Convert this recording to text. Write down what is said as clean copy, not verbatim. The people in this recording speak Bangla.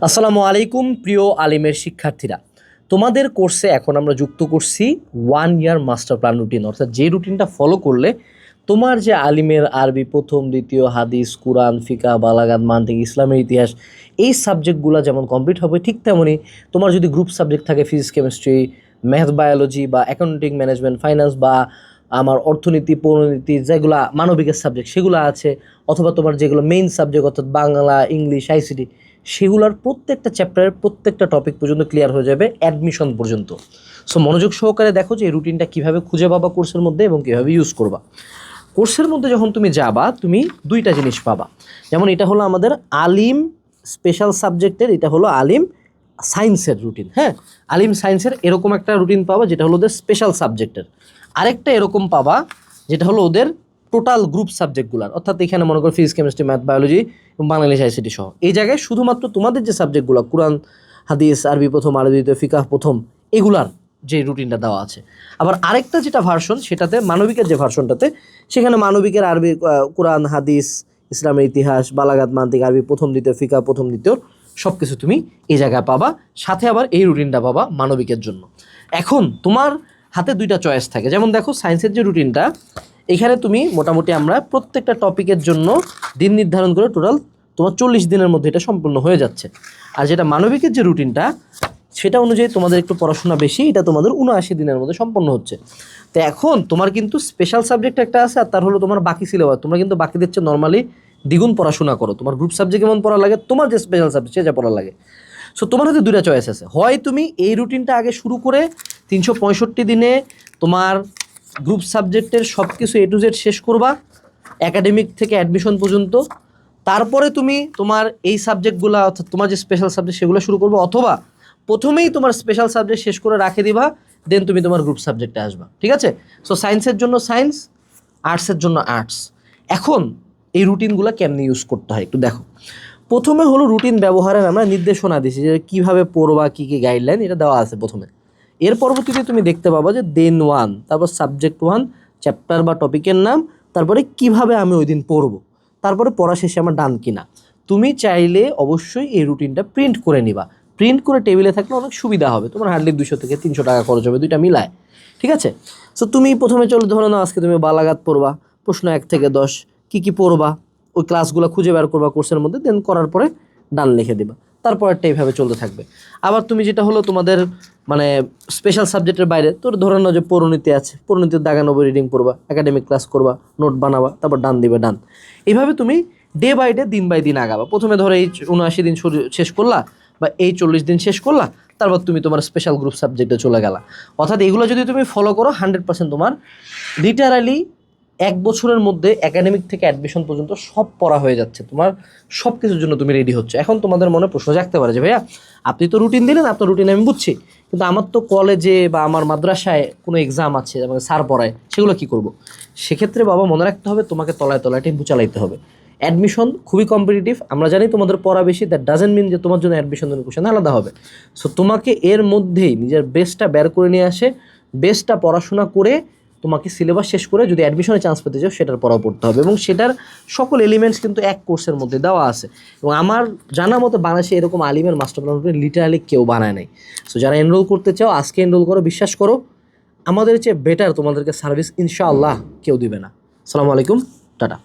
আসসালামু আলাইকুম প্রিয় আলিমের শিক্ষার্থীরা, তোমাদের কোর্সে এখন আমরা যুক্ত করছি 1 ইয়ার মাস্টার প্ল্যান রুটিন, অর্থাৎ যে রুটিনটা ফলো করলে তোমার যে আলিমের আরবি প্রথম দ্বিতীয় হাদিস কুরআন ফিকা বালাগাত মানতিক ইসলামের ইতিহাস এই সাবজেক্টগুলো যেমন কমপ্লিট হবে, ঠিক তেমনই তোমার যদি গ্রুপ সাবজেক্ট থাকে ফিজিক্স কেমিস্ট্রি ম্যাথ বায়োলজি বা অ্যাকাউন্টিং ম্যানেজমেন্ট ফাইন্যান্স বা আমার অর্থনীতি পৌরনীতি যেগুলো মানবিকের সাবজেক্ট সেগুলো আছে, অথবা তোমার যেগুলো মেইন সাবজেক্ট অর্থাৎ বাংলা ইংলিশ আইসিটি সেগুলোর প্রত্যেকটা চ্যাপ্টারের প্রত্যেকটা টপিক পর্যন্ত ক্লিয়ার হয়ে যাবে অ্যাডমিশন পর্যন্ত। সো মনোযোগ সহকারে দেখো যে এই রুটিনটা কীভাবে খুঁজে পাবা কোর্সের মধ্যে এবং কীভাবে ইউজ করবা। কোর্সের মধ্যে যখন তুমি যাবা তুমি দুইটা জিনিস পাবা, যেমন এটা হলো আমাদের আলিম স্পেশাল সাবজেক্টের, এটা হলো আলিম সায়েন্সের রুটিন। হ্যাঁ, আলিম সায়েন্সের এরকম একটা রুটিন পাবা যেটা হলো ওদের স্পেশাল সাবজেক্টের। আরেকটা এরকম পাবা যেটা হলো ওদের টোটাল গ্রুপ সাবজেক্টগুলোর, অর্থাৎ এখানে মনে করো ফিজিক্স কেমিস্ট্রি ম্যাথ বায়োলজি এবং বাংলা ইংলিশ আইসিটি সহ এই জায়গায় শুধুমাত্র তোমাদের যে সাবজেক্টগুলো কুরআন হাদিস আরবি প্রথম আরবি দ্বিতীয় ফিকাহ প্রথম এগুলার যে রুটিনটা দেওয়া আছে। আবার আরেকটা যেটা ভার্সন সেটাতে মানবিকের যে ভার্সনটাতে সেখানে মানবিকের আরবি কুরআন হাদিস ইসলামের ইতিহাস বালাগাত মানতিক আরবি প্রথম দ্বিতীয় ফিকাহ প্রথম দ্বিতীয় সব কিছু তুমি এই জায়গায় পাবা, সাথে আবার এই রুটিনটা পাবা মানবিকের জন্য। এখন তোমার হাতে দুইটা চয়েস থাকে, যেমন দেখো সায়েন্সের যে রুটিনটা এখানে তুমি মোটামুটি আমরা প্রত্যেকটা টপিকের জন্য দিন নির্ধারণ করে টোটাল তোমার 40 দিনের মধ্যে এটা সম্পূর্ণ হয়ে যাচ্ছে। আর যেটা মানবিকের যে রুটিনটা সেটা অনুযায়ী তোমাদের একটু পড়াশোনা বেশি, এটা তোমাদের 79 দিনের মধ্যে সম্পন্ন হচ্ছে। তো এখন তোমার কিন্তু স্পেশাল সাবজেক্ট একটা আছে আর তার হলো তোমার বাকি সিলেবাস, তোমরা কিন্তু বাকিদের চেয়ে নর্মালি দ্বিগুণ পড়াশোনা করো। তোমার গ্রুপ সাবজেক্ট কেমন পড়া লাগে, তোমার যে স্পেশাল সাবজেক্ট সে যা পড়া লাগে। সো তোমার হয়তো দুইটা চয়েস আছে, হয় তুমি এই রুটিনটা আগে শুরু করে 365 দিনে তোমার গ্রুপ সাবজেক্টের সব কিছু A to Z শেষ করবা একাডেমিক থেকে অ্যাডমিশন পর্যন্ত, তারপরে তুমি তোমার এই সাবজেক্টগুলো অর্থাৎ তোমার যে স্পেশাল সাবজেক্ট সেগুলো শুরু করবো, অথবা প্রথমেই তোমার স্পেশাল সাবজেক্ট শেষ করে রাখে দিবা, দেন তুমি তোমার গ্রুপ সাবজেক্টে আসবা। ঠিক আছে? সো সায়েন্সের জন্য সায়েন্স, আর্টসের জন্য আর্টস। এখন এই রুটিনগুলো কেমনি ইউজ করতে হয় একটু দেখো। প্রথমে হলো রুটিন ব্যবহারের আমরা নির্দেশনা দিছি যে কীভাবে পড়বা কী কী গাইডলাইন এটা দেওয়া আছে প্রথমে। এর পরবর্তীতে তুমি দেখতে পাবা যে দেন 1, তারপর সাবজেক্ট 1 চ্যাপ্টার বা টপিকের নাম, তারপরে কিভাবে আমি ওই দিন পড়বো, তারপরে পড়া শেষে আমার ডান কিনা। তুমি চাইলে অবশ্যই এই রুটিনটা প্রিন্ট করে নিবা, প্রিন্ট করে টেবিলে থাকলে অনেক সুবিধা হবে, তোমার হার্ডলি 200 থেকে 300 টাকা খরচ হবে দুইটা মিলায়। ঠিক আছে? সো তুমি প্রথমে চলো ধরো না আজকে তুমি বালাগাত পড়বা, প্রশ্ন 1 থেকে 10 কী পড়বা ওই ক্লাসগুলো খুঁজে বের করবা কোর্সের মধ্যে, দেন করার পরে ডান লিখে দিবা, তারপরটা এইভাবে চলতে থাকবে। আবার তুমি যেটা হলো তোমাদের মানে স্পেশাল সাবজেক্টের বাইরে তোর ধরে নাও যে পৌরনীতি আছে, পৌরনীতির দাগানব্বই রিডিং পড়বা, একাডেমিক ক্লাস করবা, নোট বানাবা, তারপর ডান দিবে ডান। এইভাবে তুমি ডে বাই ডে দিন বাই দিন আগাবা। প্রথমে ধরো এই 79 দিন শেষ করলা বা এই 40 দিন শেষ করলা, তারপর তুমি তোমার স্পেশাল গ্রুপ সাবজেক্টে চলে গেলা। অর্থাৎ এগুলো যদি তুমি ফলো করো 100% তোমার লিটারালি 1 বছরের মধ্যে একাডেমিক থেকে অ্যাডমিশন পর্যন্ত সব পড়া হয়ে যাচ্ছে, তোমার সব কিছুর জন্য তুমি রেডি হচ্ছে। এখন তোমাদের মনে প্রশ্ন জাগতে পারে যে ভাইয়া আপনি তো রুটিন দিলেন, আপনার রুটিন আমি বুঝছি, কিন্তু আমার তো কলেজে বা আমার মাদ্রাসায় কোনো এক্সাম আছে আমাকে স্যার পড়ায়, সেগুলো কী করব? সেক্ষেত্রে বাবা মনে রাখতে হবে তোমাকে তলায় তলায় টেম্পু চালাইতে হবে। অ্যাডমিশন খুবই কম্পিটিটিভ, আমরা জানি তোমাদের পড়া বেশি, দ্যাট ডাজেন্ট মিন যে তোমার জন্য অ্যাডমিশন কোশ্চেন আলাদা হবে। সো তোমাকে এর মধ্যেই নিজের বেস্টটা বের করে নিয়ে আসে, বেস্টটা পড়াশোনা করে তোমাকে সিলেবাস শেষ করে যদি অ্যাডমিশনে চান্স পেতে চাও সেটার পড়াও পড়তে হবে, এবং সেটার সকল এলিমেন্টস কিন্তু এক কোর্সের মধ্যে দেওয়া আছে। এবং আমার জানা মতো বাংলাদেশে এরকম আলিমের মাস্টার প্ল্যান লিটারালি কেউ বানায় নাই। সো যারা এনরোল করতে চাও আজকে এনরোল করো, বিশ্বাস করো আমাদের চেয়ে বেটার তোমাদেরকে সার্ভিস ইনশাআল্লাহ কেউ দিবে না। আসসালামু আলাইকুম, টাটা।